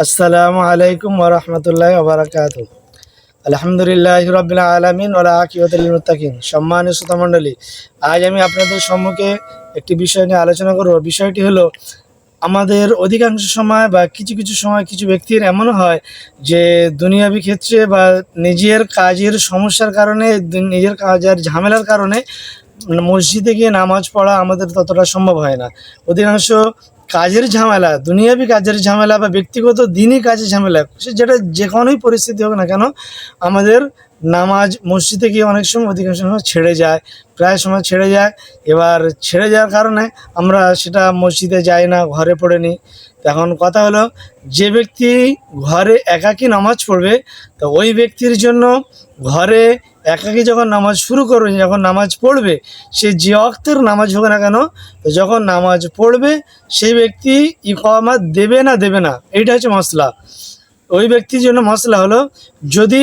আসসালামু আলাইকুম ওয়া রাহমাতুল্লাহি ওয়া বারাকাতুহু। আলহামদুলিল্লাহি রাব্বিল আলামিন ওয়া লা আকিবাতুল লিল মুত্তাকিন। সম্মানিত শ্রোতা মণ্ডলী, আজ আমি আপনাদের সম্মুখে একটি বিষয় নিয়ে আলোচনা করব। বিষয়টি হলো, আমাদের অধিকাংশ সময় বা কিছু কিছু সময় কিছু ব্যক্তির এমনও হয় যে দুনিয়াবি ক্ষেত্রে বা নিজের কাজের সমস্যার কারণে, নিজের কাজের ঝামেলার কারণে মসজিদে গিয়ে নামাজ পড়া আমাদের ততটা সম্ভব হয় না। অধিকাংশ কাজের ঝামেলা, দুনিয়াবি কাজের ঝামেলা বা ব্যক্তিগত দিনই কাজের ঝামেলা, সে যেটা যে কোনোই পরিস্থিতি হোক না কেন, আমাদের নামাজ মসজিদে গিয়ে অনেক সময় অধিকাংশ সময় ছেড়ে যায়, প্রায় সময় ছেড়ে যায়। এবার ছেড়ে যাওয়ার কারণে আমরা সেটা মসজিদে যাই না, ঘরে পড়ে নিই। তো এখন কথা হলো, যে ব্যক্তি ঘরে একাকী নামাজ পড়বে, তো ওই ব্যক্তির জন্য ঘরে একাকী যখন নামাজ শুরু করবে, যখন নামাজ পড়বে, সে যে অক্তের নামাজ হোক না কেন, তো যখন নামাজ পড়বে সেই ব্যক্তি ইকামাত দেবে না দেবে না, এইটা হচ্ছে মশলা। ওই ব্যক্তির জন্য মশলা হলো, যদি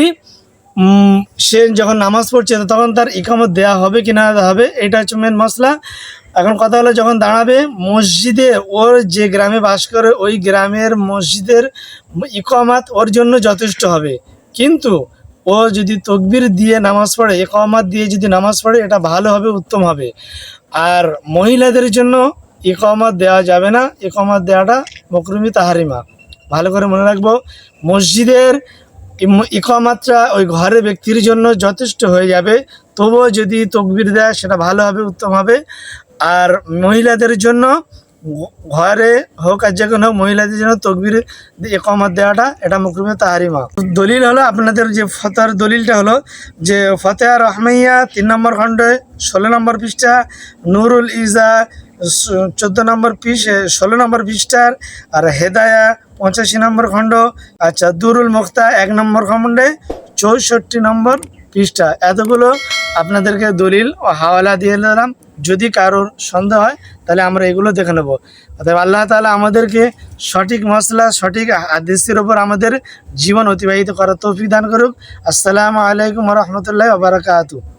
সে যখন নামাজ পড়ছে তখন তার ইকামত দেওয়া হবে কি না হবে, এটা হচ্ছে মেন মশলা। এখন কথা হলো, যখন দাঁড়াবে মসজিদে, ওর যে গ্রামে বাস করে ওই গ্রামের মসজিদের ইকামাত ওর জন্য যথেষ্ট হবে। কিন্তু ও যদি তকবির দিয়ে নামাজ পড়ে, ইকামাত দিয়ে যদি নামাজ পড়ে, এটা ভালো হবে, উত্তম হবে। আর মহিলাদের জন্য ইকামাত দেওয়া যাবে না, ইকামাত দেওয়াটা মাকরুহি তাহরিমা। ভালো করে মনে রাখবো, মসজিদের ইকামাতটা ওই ঘরের ব্যক্তির জন্য যথেষ্ট হয়ে যাবে। তবুও যদি তকবির দেয় সেটা ভালো হবে, উত্তম হবে। আর মহিলাদের জন্য ঘরে হোক আর যেখানে হোক, মহিলাদের জন্য তকবির ইকামাত দেওয়াটা এটা মাকরুহি তাহরিমা। দলিল হলো, আপনাদের যে ফতোয়ার দলিলটা হলো যে ফতেহা রহমাইয়া 3 নম্বর খণ্ডে 16 নম্বর পৃষ্ঠা, নুরুল ইজা 14 নম্বর 16 নম্বর পৃষ্ঠার, আর হেদায়া 85 নম্বর খণ্ড, আচ্ছা দুরুল মুখতা 1 নম্বর খণ্ডে 64 নম্বর পৃষ্ঠা। এতগুলো আপনাদেরকে দলিল ও হাওয়ালা দিয়ে দিলাম। যদি কারোর সন্দেহ হয় তাহলে আমরা এগুলো দেখে নেব। অতএব আল্লাহ তাআলা আমাদেরকে সঠিক মসলা, সঠিক হাদিসের ওপর আমাদের জীবন অতিবাহিত করার তৌফিক দান করুক। আসসালামু আলাইকুম ওয়া রাহমাতুল্লাহি ওয়া বারাকাতুহু।